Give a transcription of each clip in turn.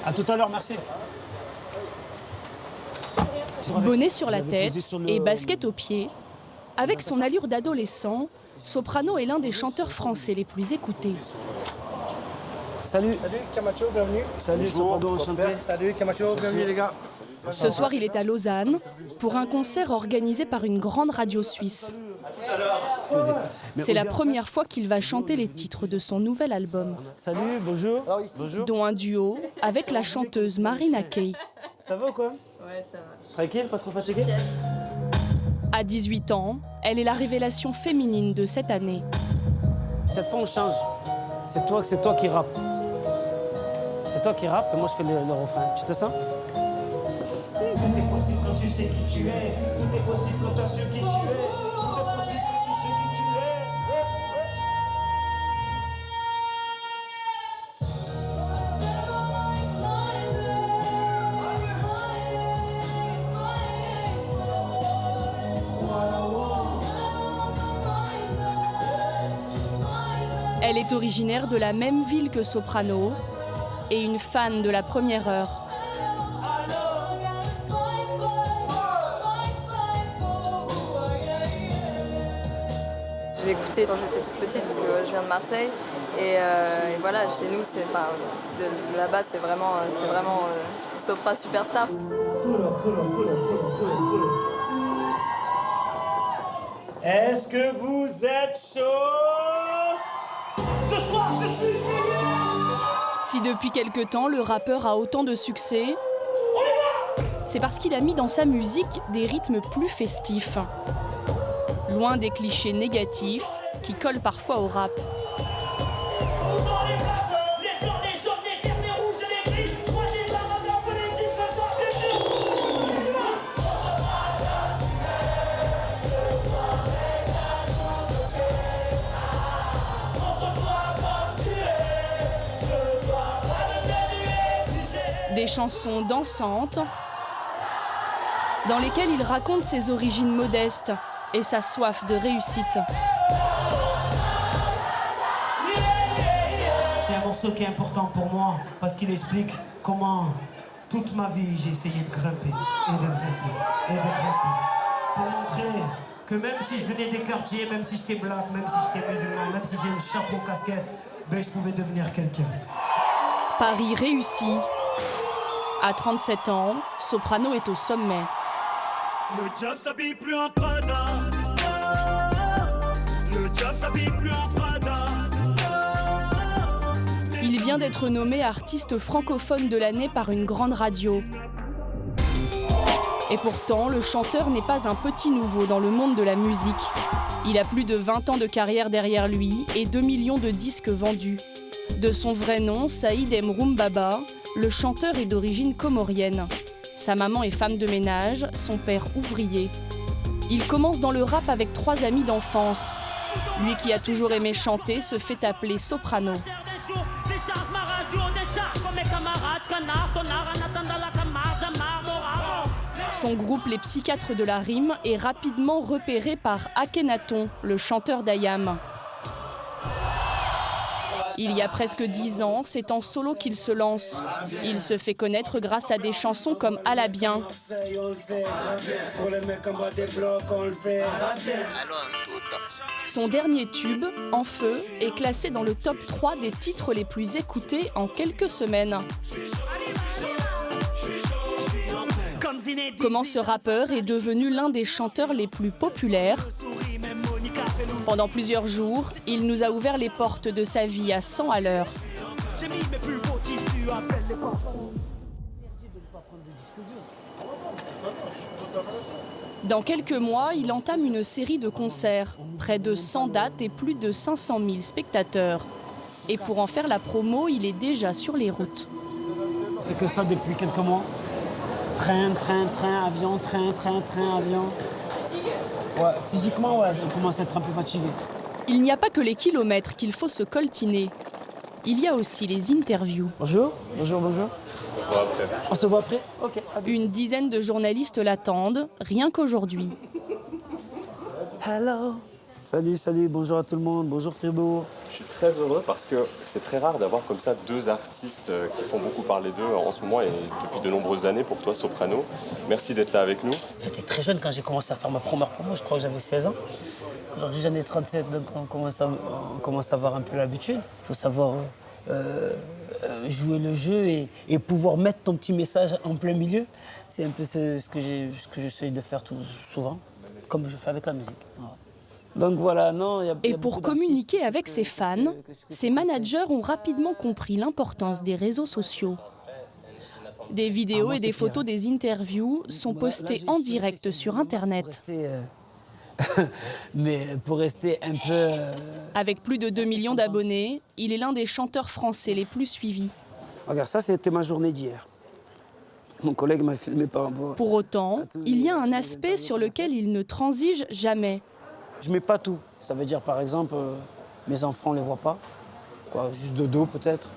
À tout à l'heure, merci. Bonnet sur la tête et basket aux pieds, avec son allure d'adolescent, Soprano est l'un des chanteurs français les plus écoutés. Salut. Salut Camacho, bienvenue. Salut Soprano, enchanté. Salut Camacho, bienvenue les gars. Ce soir, il est à Lausanne pour un concert organisé par une grande radio suisse. C'est la première fois qu'il va chanter les titres de son nouvel album, Salut, bonjour. Bonjour. dont un duo avec la chanteuse Marina Kaye. Ça va ou quoi? Ouais, ça va. Tranquille, pas trop fatigué? À 18 ans, elle est la révélation féminine de cette année. Cette fois, on change. C'est toi qui rappes. C'est toi qui rappes et moi, je fais le refrain. Tu te sens? Tout est possible quand tu sais qui tu es. Tout est possible quand tu as su qui tu es. Tout est possible quand tu sais qui tu es. Elle est originaire de la même ville que Soprano et une fan de la première heure. Je l'ai écouté quand j'étais toute petite parce que je viens de Marseille et voilà, chez nous, de là-bas, c'est vraiment Sopra Superstar. Est-ce que vous êtes chaud? Ce soir, je suis... Si depuis quelque temps le rappeur a autant de succès, c'est parce qu'il a mis dans sa musique des rythmes plus festifs, loin des clichés négatifs qui collent parfois au rap. Des chansons dansantes dans lesquelles il raconte ses origines modestes et sa soif de réussite. C'est un morceau qui est important pour moi parce qu'il explique comment toute ma vie j'ai essayé de grimper et de grimper et de grimper pour montrer que même si je venais des quartiers, même si j'étais black, même si j'étais musulman, même si j'ai une chapeau casquette, ben je pouvais devenir quelqu'un. Paris réussi. À 37 ans, Soprano est au sommet. Le job s'habille plus en Prada. Le job s'habille plus en Prada. Il vient d'être nommé artiste francophone de l'année par une grande radio. Et pourtant, le chanteur n'est pas un petit nouveau dans le monde de la musique. Il a plus de 20 ans de carrière derrière lui et 2 millions de disques vendus. De son vrai nom, Saïd Emroum Baba, le chanteur est d'origine comorienne. Sa maman est femme de ménage, son père ouvrier. Il commence dans le rap avec 3 amis d'enfance. Lui qui a toujours aimé chanter se fait appeler Soprano. Son groupe Les Psychiatres de la Rime est rapidement repéré par Akhenaton, le chanteur d'Ayam. Il y a presque 10 ans, c'est en solo qu'il se lance. Il se fait connaître grâce à des chansons comme À la bien. Son dernier tube, En feu, est classé dans le top 3 des titres les plus écoutés en quelques semaines. Comment ce rappeur est devenu l'un des chanteurs les plus populaires? Pendant plusieurs jours, il nous a ouvert les portes de sa vie à 100 à l'heure. Dans quelques mois, il entame une série de concerts, près de 100 dates et plus de 500 000 spectateurs. Et pour en faire la promo, il est déjà sur les routes. On fait que ça depuis quelques mois. Train, avion, train, avion. Ouais, physiquement, ouais, je commence à être un peu fatigué. Il n'y a pas que les kilomètres qu'il faut se coltiner. Il y a aussi les interviews. Bonjour. On se voit après. Ok. Une dizaine de journalistes l'attendent, rien qu'aujourd'hui. Hello. Salut, bonjour à tout le monde. Bonjour Fribourg. Je suis très heureux parce que c'est très rare d'avoir comme ça deux artistes qui font beaucoup parler d'eux en ce moment et depuis de nombreuses années pour toi, Soprano. Merci d'être là avec nous. J'étais très jeune quand j'ai commencé à faire ma première promo, je crois que j'avais 16 ans. Aujourd'hui j'en ai 37, donc on commence à avoir un peu l'habitude. Il faut savoir jouer le jeu et pouvoir mettre ton petit message en plein milieu. C'est un peu ce que j'essaie de faire souvent, comme je fais avec la musique. Voilà. Donc voilà, non, Et pour communiquer avec ses fans, ses managers ont rapidement compris l'importance des réseaux sociaux. Des vidéos et des photos des interviews sont postées en direct sur Internet. Mais pour rester un peu... Avec plus de 2 millions d'abonnés, il est l'un des chanteurs français les plus suivis. Regarde, ça c'était ma journée d'hier. Mon collègue m'a filmé par rapport... Pour autant, il y a un aspect sur lequel il ne transige jamais. Je mets pas tout. Ça veut dire, par exemple, mes enfants ne les voient pas. Quoi, juste de dos, peut-être.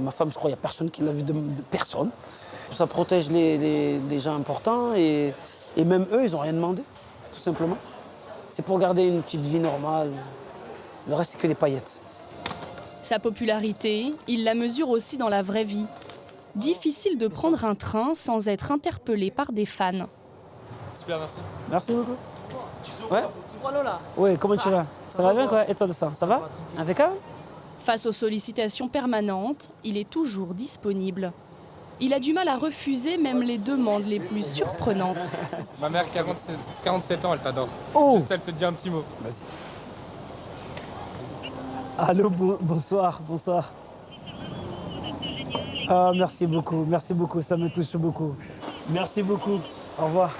Ma femme, je crois, il n'y a personne qui l'a vu de personne. Ça protège les gens importants et même eux, ils n'ont rien demandé, tout simplement. C'est pour garder une petite vie normale. Le reste, c'est que des paillettes. Sa popularité, il la mesure aussi dans la vraie vie. Difficile de prendre un train sans être interpellé par des fans. Super, merci. Merci beaucoup. Ouais. Oui, comment tu vas? Ça va bien quoi? Et toi de ça? Ça va? Impeccable? Face aux sollicitations permanentes, il est toujours disponible. Il a du mal à refuser même les demandes les plus surprenantes. Ma mère, 47 ans, elle t'adore. Oh! Juste, elle te dit un petit mot. Vas-y. Allô, bonsoir, bonsoir. Ah, merci beaucoup, ça me touche beaucoup. Merci beaucoup, au revoir.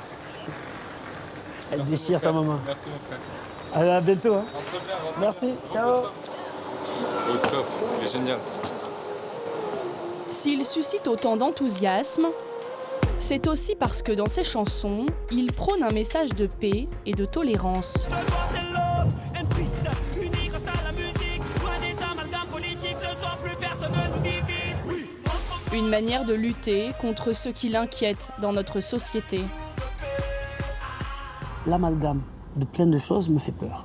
Elle déchire ta maman. Merci mon frère. Allez, à bientôt. Hein. Rentre-toi. Merci, ciao. Au top, il est génial. S'il suscite autant d'enthousiasme, c'est aussi parce que dans ses chansons, il prône un message de paix et de tolérance. Une manière de lutter contre ce qui l'inquiète dans notre société. L'amalgame de plein de choses me fait peur,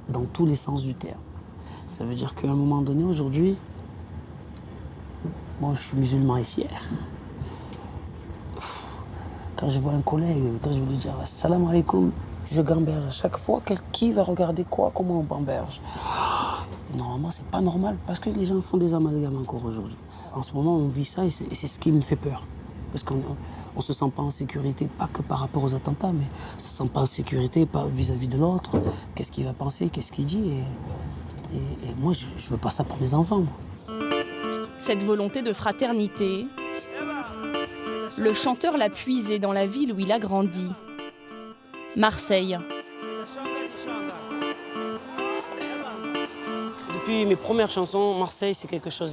dans tous les sens du terme. Ça veut dire qu'à un moment donné, aujourd'hui, moi je suis musulman et fier. Quand je vois un collègue, quand je veux lui dire « Salam alaikum », je gamberge à chaque fois. Qui va regarder quoi, comment on gamberge? Normalement, c'est pas normal, parce que les gens font des amalgames encore aujourd'hui. En ce moment, on vit ça et c'est ce qui me fait peur. Parce qu'on ne se sent pas en sécurité, pas que par rapport aux attentats, mais on ne se sent pas en sécurité vis-à-vis de l'autre. Qu'est-ce qu'il va penser, qu'est-ce qu'il dit et moi, je ne veux pas ça pour mes enfants. Moi. Cette volonté de fraternité, le chanteur l'a puisée dans la ville où il a grandi, Marseille. Depuis mes premières chansons, Marseille, c'est quelque chose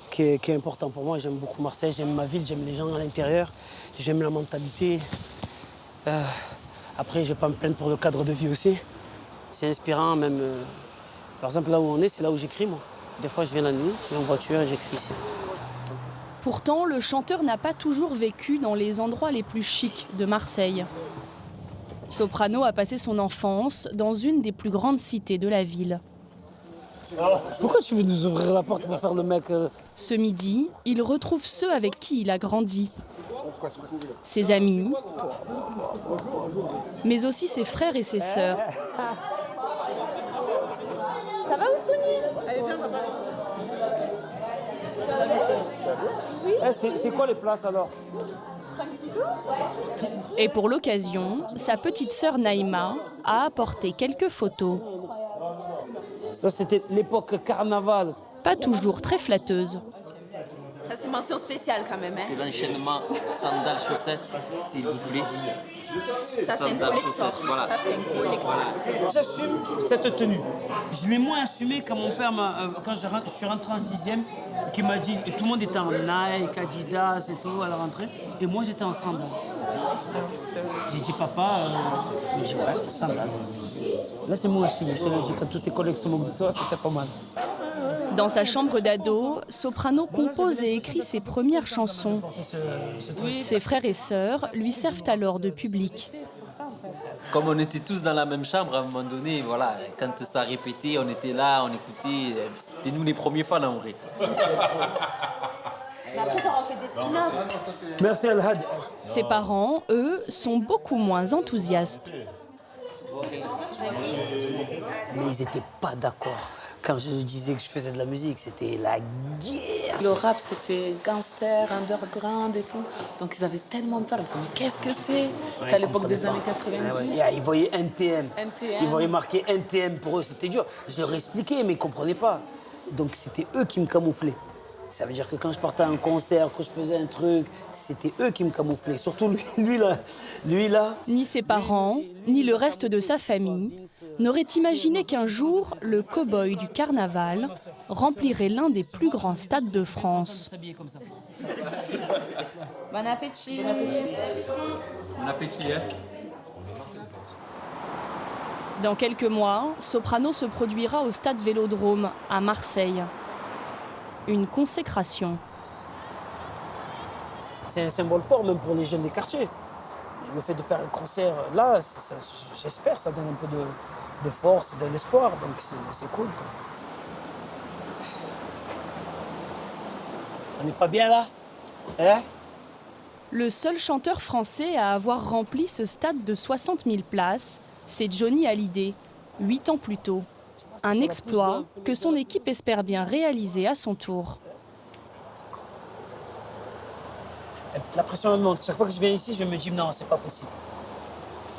qui est important pour moi. J'aime beaucoup Marseille, j'aime ma ville, j'aime les gens à l'intérieur, j'aime la mentalité. Après, je ne vais pas me plaindre pour le cadre de vie aussi. C'est inspirant même. Par exemple, là où on est, c'est là où j'écris, moi. Des fois, je viens la nuit, je vais en voiture et j'écris ici. Pourtant, le chanteur n'a pas toujours vécu dans les endroits les plus chics de Marseille. Soprano a passé son enfance dans une des plus grandes cités de la ville. Pourquoi tu veux nous ouvrir la porte pour faire le mec Ce midi, il retrouve ceux avec qui il a grandi. Ses amis, mais aussi ses frères et ses sœurs. Ça va Oussouni? Allez, viens, papa. C'est quoi les places alors? Et pour l'occasion, sa petite sœur Naïma a apporté quelques photos. Ça, c'était l'époque carnaval. Pas toujours très flatteuse. Ça, c'est mention spéciale quand même. Hein. C'est l'enchaînement sandales-chaussettes, s'il vous plaît. Ça, c'est un collector. Voilà. Ça, c'est un collector. Voilà. J'assume cette tenue. Je l'ai moins assumé quand mon père quand je suis rentré en 6e, qui m'a dit, et tout le monde était en Nike, Adidas et tout à la rentrée, et moi j'étais en sandales. J'ai dit papa, il me dit ouais, sandales. Là c'est moins assumé, je te l'ai dit, quand tous tes collègues se moquent de toi, c'était pas mal. Dans sa chambre d'ado, Soprano compose et écrit ses premières chansons. Ses frères et sœurs lui servent alors de public. comme on était tous dans la même chambre, à un moment donné, voilà, quand ça répétait, on était là, on écoutait. C'était nous les premiers fans en vrai. Après, genre, on fait des spin-offs. Merci Al-Had. Ses parents, eux, sont beaucoup moins enthousiastes. Mais ils n'étaient pas d'accord. Quand je disais que je faisais de la musique, c'était la guerre. Le rap, c'était gangster, underground et tout. Donc ils avaient tellement peur. Ils se disaient, mais qu'est-ce que c'est? C'était à l'époque des années 90. Ils voyaient NTM. NTM. Ils voyaient marqué NTM pour eux, c'était dur. Je leur expliquais, mais ils ne comprenaient pas. Donc c'était eux qui me camouflaient. Ça veut dire que quand je partais à un concert, quand je faisais un truc, c'était eux qui me camouflaient. Surtout lui là. Ni ses parents, ni le reste de sa famille n'auraient imaginé qu'un jour, le cow-boy du carnaval remplirait l'un des plus grands stades de France. Bon appétit. Bon appétit, hein. Dans quelques mois, Soprano se produira au stade Vélodrome, à Marseille. Une consécration. C'est un symbole fort même pour les jeunes des quartiers. Le fait de faire un concert là, j'espère, ça donne un peu de force et de l'espoir. Donc c'est cool, quoi. On n'est pas bien là, hein? Le seul chanteur français à avoir rempli ce stade de 60 000 places, c'est Johnny Hallyday, 8 ans plus tôt. Un exploit que son équipe espère bien réaliser à son tour. La pression me monte. Chaque fois que je viens ici, je me dis non, c'est pas possible.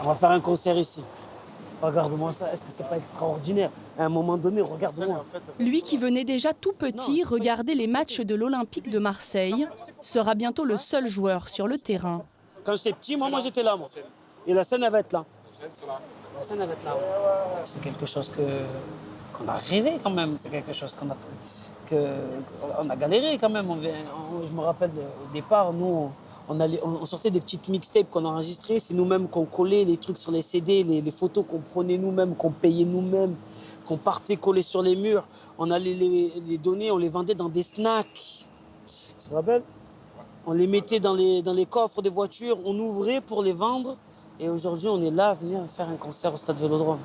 On va faire un concert ici. Regarde-moi ça, est-ce que c'est pas extraordinaire? À un moment donné, regarde-moi. Lui qui venait déjà tout petit regarder les matchs de l'Olympique de Marseille sera bientôt le seul joueur sur le terrain. Quand j'étais petit, moi j'étais là, moi. Et la scène, elle va être là. La scène, elle va être là. C'est quelque chose qu'on a rêvé quand même. C'est quelque chose qu'on a galéré quand même. Je me rappelle au départ, nous, on sortait des petites mixtapes qu'on enregistrait. C'est nous-mêmes qu'on collait les trucs sur les CD, les photos qu'on prenait nous-mêmes, qu'on payait nous-mêmes, qu'on partait coller sur les murs. On allait les donner, on les vendait dans des snacks. Tu te rappelles? On les mettait dans les coffres des voitures, on ouvrait pour les vendre. Et aujourd'hui, on est là à venir faire un concert au stade Vélodrome.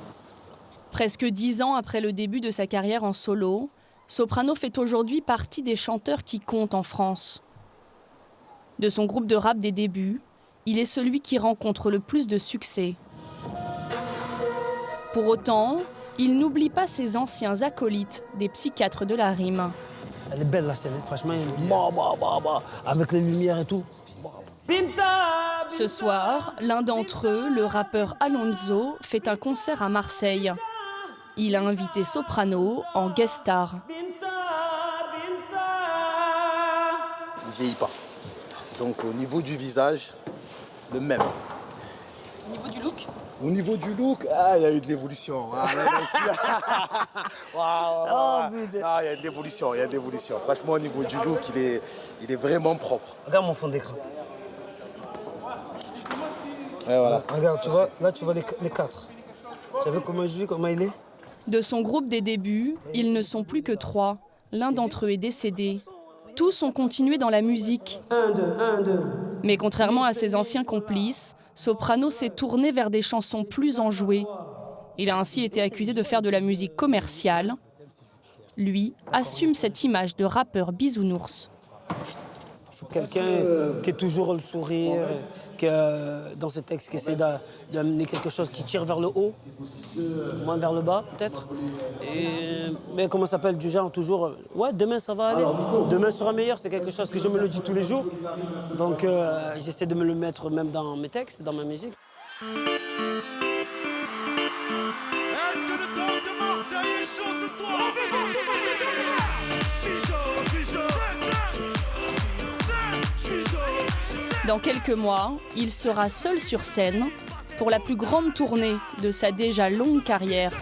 Presque 10 ans après le début de sa carrière en solo, Soprano fait aujourd'hui partie des chanteurs qui comptent en France. De son groupe de rap des débuts, il est celui qui rencontre le plus de succès. Pour autant, il n'oublie pas ses anciens acolytes, des psychiatres de la rime. Elle est belle la scène, franchement, avec les lumières et tout. Ce soir, l'un d'entre eux, le rappeur Alonso, fait un concert à Marseille. Il a invité Soprano en guest star. Il vieillit pas. Donc au niveau du visage, le même. Au niveau du look? Au niveau du look, il y a eu de l'évolution. Il y a de l'évolution, il y a de l'évolution. Franchement, au niveau du look, il est vraiment propre. Regarde mon fond d'écran. Ouais, voilà. Regarde, tu vois, là tu vois les quatre. Tu as vu comment je vis, comment il est? De son groupe des débuts, ils ne sont plus que 3. L'un d'entre eux est décédé. Tous ont continué dans la musique. 1, 2, 1, 2. Mais contrairement à ses anciens complices, Soprano s'est tourné vers des chansons plus enjouées. Il a ainsi été accusé de faire de la musique commerciale. Lui assume cette image de rappeur bisounours. Je suis quelqu'un qui est toujours le sourire, qui, dans ce texte, qui essaie d'amener quelque chose qui tire vers le haut, moins vers le bas peut-être. Mais comment ça s'appelle du genre toujours, ouais, demain ça va aller, demain sera meilleur, c'est quelque chose que je me le dis tous les jours. Donc j'essaie de me le mettre même dans mes textes, dans ma musique. Est-ce que le temps de Marseille est chaud ce soir? Dans quelques mois, il sera seul sur scène pour la plus grande tournée de sa déjà longue carrière.